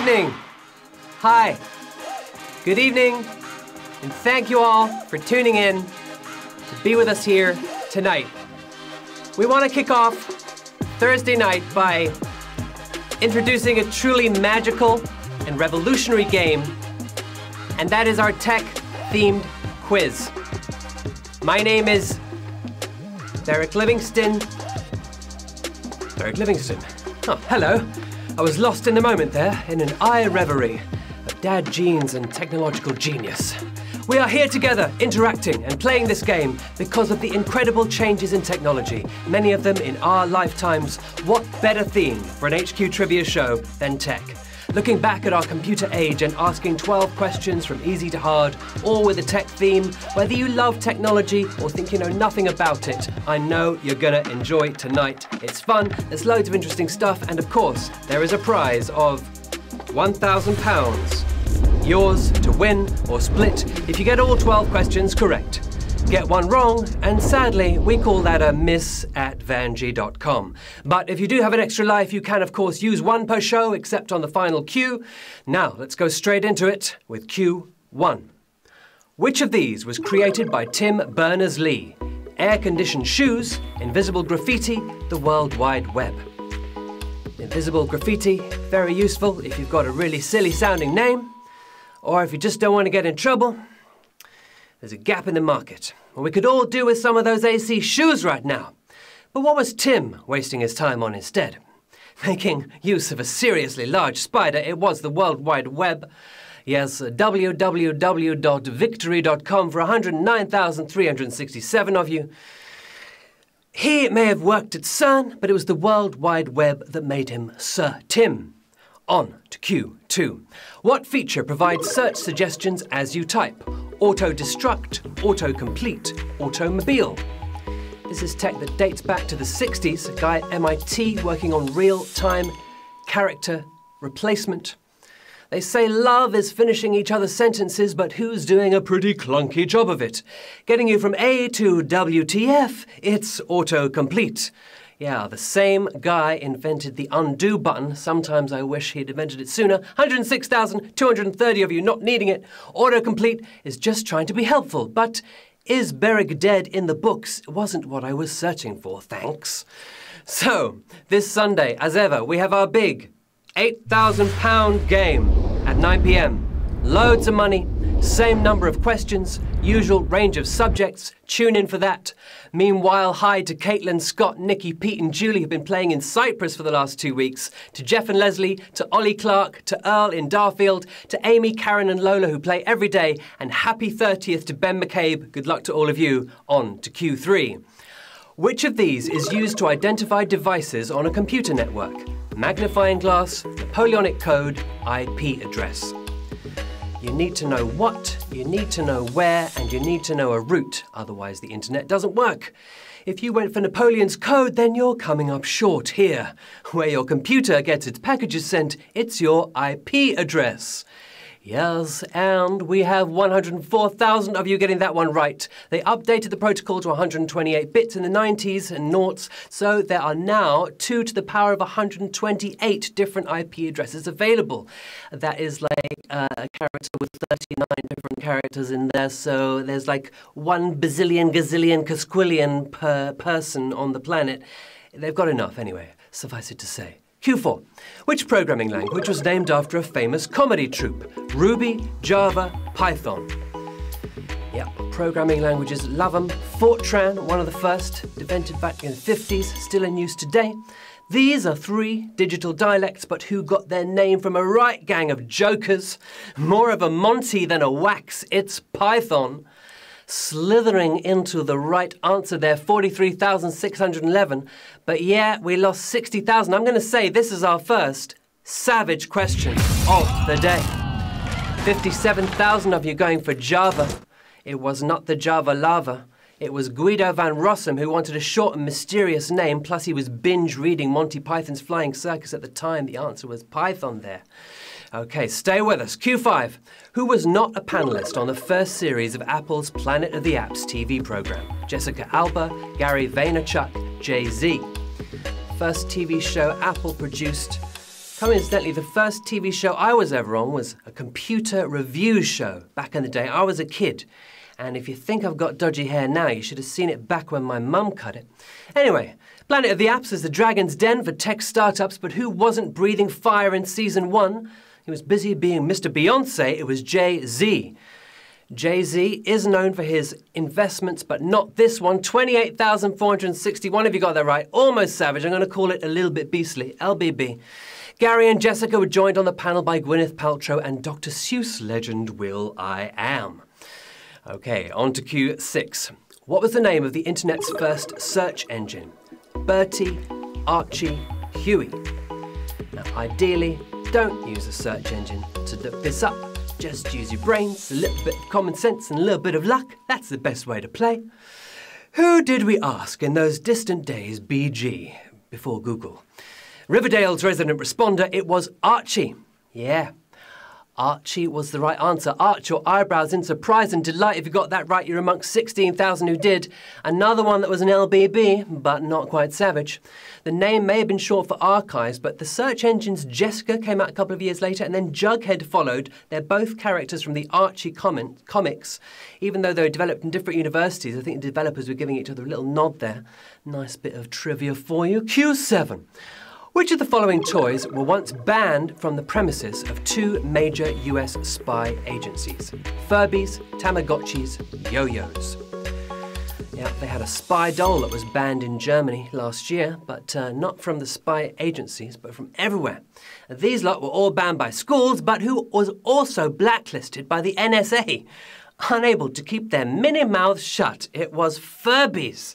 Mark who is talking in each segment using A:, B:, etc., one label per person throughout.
A: evening. Hi. Good evening. And thank you all for tuning in to be with us here tonight. We want to kick off Thursday night by introducing a truly magical and revolutionary game, and that is our tech-themed quiz. My name is Beric Livingstone. Beric Livingstone. Oh, hello. I was lost in the moment there, in an eye reverie of dad genes and technological genius. We are here together, interacting and playing this game because of the incredible changes in technology, many of them in our lifetimes. What better theme for an HQ trivia show than tech? Looking back at our computer age and asking 12 questions from easy to hard, all with a tech theme. Whether you love technology or think you know nothing about it, I know you're gonna enjoy tonight. It's fun, there's loads of interesting stuff, and of course, there is a prize of £1,000. Yours to win or split if you get all 12 questions correct. Get one wrong, and sadly, we call that a miss at vanjie.com. But if you do have an extra life, you can, of course, use one per show, except on the final Q. Now, let's go straight into it with Q1. Which of these was created by Tim Berners-Lee? Air-conditioned shoes, invisible graffiti, the World Wide Web. Invisible graffiti, very useful if you've got a really silly-sounding name, or if you just don't want to get in trouble. There's a gap in the market. Well, we could all do with some of those AC shoes right now. But what was Tim wasting his time on instead? Making use of a seriously large spider, it was the World Wide Web. Yes, www.victory.com for 109,367 of you. He may have worked at CERN, but it was the World Wide Web that made him Sir Tim. On to Q2. What feature provides search suggestions as you type? Auto-destruct, auto-complete, automobile. This is tech that dates back to the 60s, a guy at MIT working on real-time character replacement. They say love is finishing each other's sentences, but who's doing a pretty clunky job of it? Getting you from A to WTF, it's auto-complete. Yeah, the same guy invented the undo button. Sometimes I wish he'd invented it sooner. 106,230 of you not needing it. Autocomplete is just trying to be helpful. But is Beric dead in the books? It wasn't what I was searching for, thanks. So, this Sunday, as ever, we have our big £8,000 game at 9 p.m. Loads of money, same number of questions, usual range of subjects. Tune in for that. Meanwhile, hi to Caitlin, Scott, Nikki, Pete and Julie who've been playing in Cyprus for the last 2 weeks, to Jeff and Leslie, to Ollie Clark, to Earl in Darfield, to Amy, Karen and Lola who play every day, and happy 30th to Ben McCabe. Good luck to all of you. On to Q3. Which of these is used to identify devices on a computer network? Magnifying glass, Napoleonic code, IP address. You need to know what, you need to know where, and you need to know a route, otherwise the internet doesn't work. If you went for Napoleon's code, then you're coming up short here. Where your computer gets its packages sent, it's your IP address. Yes, and we have 104,000 of you getting that one right. They updated the protocol to 128 bits in the 90s and noughts, so there are now 2 to the power of 128 different IP addresses available. That is like a character with 39 different characters in there, so there's like 1 bazillion, gazillion, quasquillion per person on the planet. They've got enough anyway, suffice it to say. Q4. Which programming language was named after a famous comedy troupe? Ruby, Java, Python. Yeah, programming languages, love them. Fortran, one of the first, invented back in the 50s, still in use today. These are 3 digital dialects, but who got their name from a right gang of jokers? More of a Monty than a Wax, it's Python. Slithering into the right answer there, 43,611. But yeah, we lost 60,000. I'm going to say this is our first savage question of the day. 57,000 of you going for Java. It was not the Java lava. It was Guido van Rossum who wanted a short and mysterious name, plus he was binge reading Monty Python's Flying Circus at the time. The answer was Python there. Okay, stay with us. Q5. Who was not a panelist on the first series of Apple's Planet of the Apps TV program? Jessica Alba, Gary Vaynerchuk, Jay-Z. First TV show Apple produced Coincidentally, the first TV show I was ever on was a computer review show back in the day. I was a kid. And if you think I've got dodgy hair now, you should have seen it back when my mum cut it. Anyway, Planet of the Apps is the dragon's den for tech startups, but who wasn't breathing fire in season 1? He was busy being Mr. Beyonce. It was Jay-Z. Jay-Z is known for his investments, but not this one. 28,461, if you got that right. Almost savage. I'm going to call it a little bit beastly. LBB. Gary and Jessica were joined on the panel by Gwyneth Paltrow and Dr. Seuss legend will.i.am. Okay, on to Q6. What was the name of the internet's first search engine? Bertie, Archie, Huey. Now, ideally, don't use a search engine to look this up. Just use your brains, a little bit of common sense and a little bit of luck. That's the best way to play. Who did we ask in those distant days, BG, before Google? Riverdale's resident responder, it was Archie. Yeah, Archie was the right answer. Arch your eyebrows in surprise and delight. If you got that right, you're amongst 16,000 who did. Another one that was an LBB, but not quite savage. The name may have been short for Archives, but the search engine's Jessica came out a couple of years later, and then Jughead followed. They're both characters from the Archie comics. Even though they were developed in different universities, I think the developers were giving each other a little nod there. Nice bit of trivia for you. Q7. Which of the following toys were once banned from the premises of 2 major US spy agencies? Furbies, Tamagotchis, yo-yos. Yeah, they had a spy doll that was banned in Germany last year, but not from the spy agencies, but from everywhere. These lot were all banned by schools, but who was also blacklisted by the NSA. Unable to keep their mini mouths shut, it was Furbies.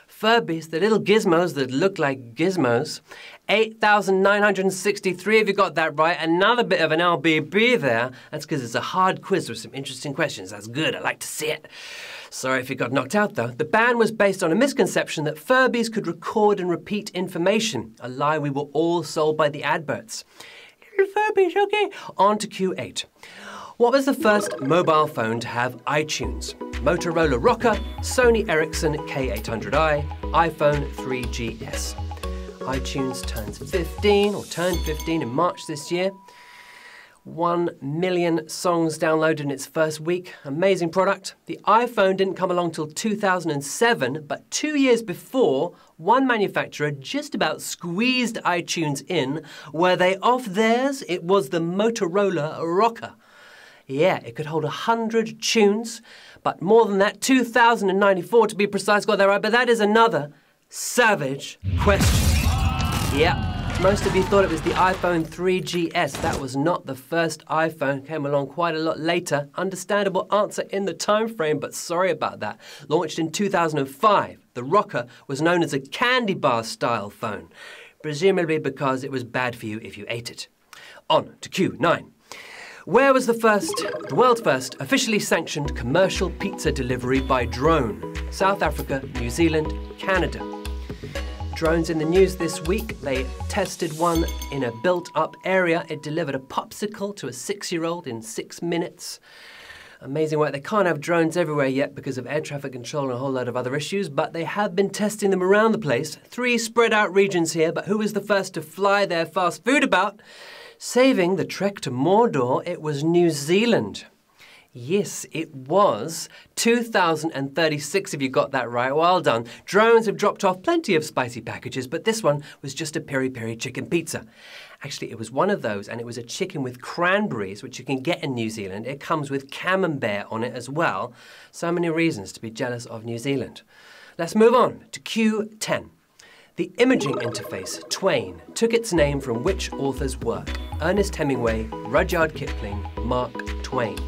A: Furbies, the little gizmos that look like gizmos. 8,963, if you got that right. Another bit of an LBB there. That's because it's a hard quiz with some interesting questions. That's good. I like to see it. Sorry if you got knocked out, though. The ban was based on a misconception that Furbies could record and repeat information. A lie we were all sold by the adverts. Little Furbies, okay. On to Q8. What was the first mobile phone to have iTunes? Motorola Rocker, Sony Ericsson K800i, iPhone 3GS. iTunes turned 15 in March this year. 1 million songs downloaded in its first week. Amazing product. The iPhone didn't come along till 2007, but 2 years before, one manufacturer just about squeezed iTunes in. Were they off theirs? It was the Motorola Rocker. Yeah, it could hold 100 tunes, but more than that, 2,094 to be precise, got that right, but that is another savage question. Yeah, most of you thought it was the iPhone 3GS. That was not the first iPhone, came along quite a lot later. Understandable answer in the time frame, but sorry about that. Launched in 2005, the Rocker was known as a candy bar style phone, presumably because it was bad for you if you ate it. On to Q9. Where was the world's first officially sanctioned commercial pizza delivery by drone? South Africa, New Zealand, Canada. Drones in the news this week. They tested one in a built-up area. It delivered a popsicle to a 6-year-old in 6 minutes. Amazing work. They can't have drones everywhere yet because of air traffic control and a whole load of other issues, but they have been testing them around the place. 3 spread out regions here, but who was the first to fly their fast food about? Saving the trek to Mordor, it was New Zealand. Yes, it was 2,036 if you got that right. Well done. Drones have dropped off plenty of spicy packages, but this one was just a peri-peri chicken pizza. Actually, it was one of those, and it was a chicken with cranberries, which you can get in New Zealand. It comes with camembert on it as well. So many reasons to be jealous of New Zealand. Let's move on to Q10. The imaging interface, Twain, took its name from which author's work? Ernest Hemingway, Rudyard Kipling, Mark Twain.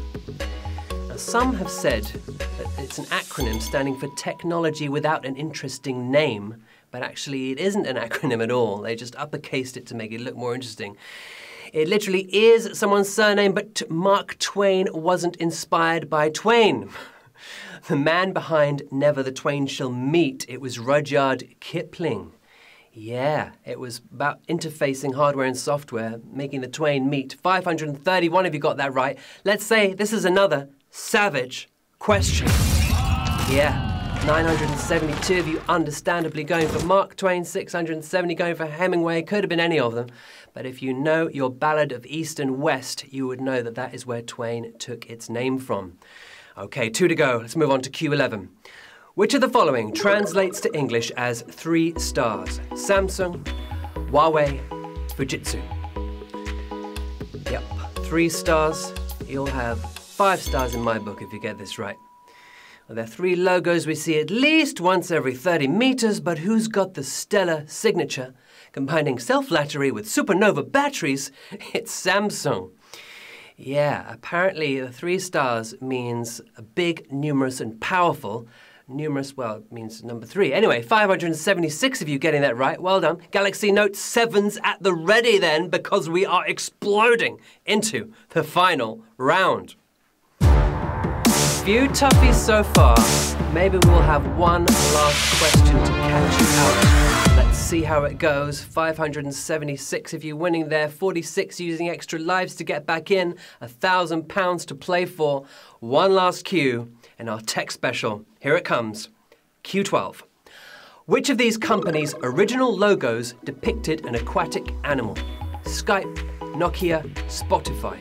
A: Now, some have said that it's an acronym standing for Technology Without an Interesting Name, but actually it isn't an acronym at all. They just uppercased it to make it look more interesting. It literally is someone's surname, but Mark Twain wasn't inspired by Twain. The man behind Never the Twain Shall Meet, it was Rudyard Kipling. Yeah, it was about interfacing hardware and software, making the twain meet. 531 if you got that right. Let's say this is another savage question. Yeah, 972 of you understandably going for Mark Twain, 670 going for Hemingway. Could have been any of them. But if you know your Ballad of East and West, you would know that that is where Twain took its name from. Okay, 2 to go. Let's move on to Q11. Which of the following translates to English as 3 stars? Samsung, Huawei, Fujitsu. Yep, 3 stars. You'll have 5 stars in my book if you get this right. Well, there are 3 logos we see at least once every 30 meters, but who's got the stellar signature? Combining self-flattery with supernova batteries, it's Samsung. Yeah, apparently the 3 stars means a big, numerous, and powerful. Numerous, well, it means number 3. Anyway, 576 of you getting that right. Well done. Galaxy Note 7's at the ready then, because we are exploding into the final round. Few toughies so far. Maybe we'll have one last question to catch you out. Let's see how it goes. 576 of you winning there, 46 using extra lives to get back in, £1,000 to play for. One last cue in our tech special. Here it comes. Q12. Which of these companies' original logos depicted an aquatic animal? Skype, Nokia, Spotify.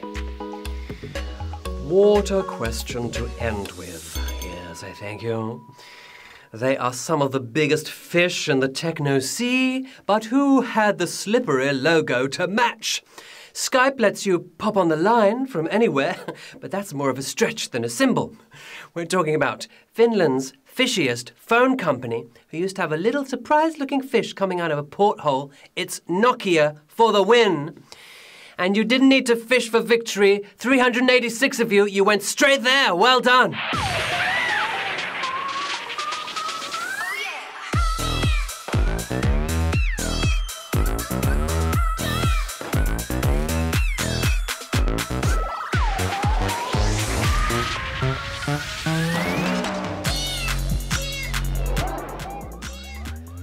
A: What a question to end with. Yes, I thank you. They are some of the biggest fish in the techno sea, but who had the slippery logo to match? Skype lets you pop on the line from anywhere, but that's more of a stretch than a symbol. We're talking about Finland's fishiest phone company, who used to have a little surprised-looking fish coming out of a porthole. It's Nokia for the win. And you didn't need to fish for victory. 386 of you, you went straight there. Well done.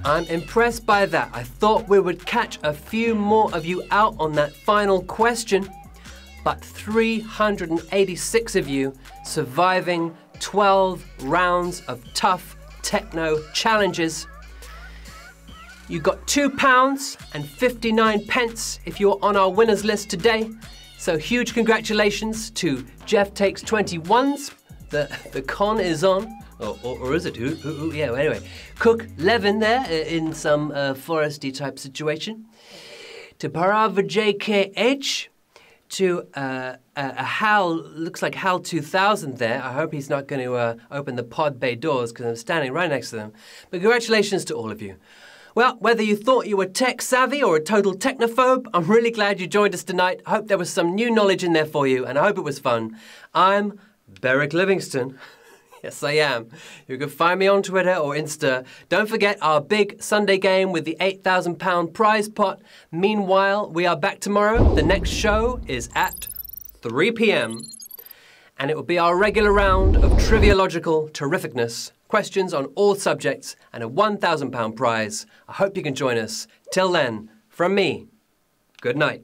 A: I'm impressed by that. I thought we would catch a few more of you out on that final question, but 386 of you surviving 12 rounds of tough techno challenges. You got £2 and 59 pence if you're on our winners list today. So huge congratulations to Jeff Takes 21's. The con is on. Or is it? Who? Yeah, anyway. Cook Levin there in some foresty type situation. To Parava JKH. To Hal, looks like Hal 2000 there. I hope he's not going to open the pod bay doors because I'm standing right next to them. But congratulations to all of you. Well, whether you thought you were tech savvy or a total technophobe, I'm really glad you joined us tonight. I hope there was some new knowledge in there for you, and I hope it was fun. I'm Beric Livingstone. Yes, I am. You can find me on Twitter or Insta. Don't forget our big Sunday game with the £8,000 prize pot. Meanwhile, we are back tomorrow. The next show is at 3 p.m. And it will be our regular round of trivialogical terrificness, questions on all subjects, and a £1,000 prize. I hope you can join us. Till then, from me, good night.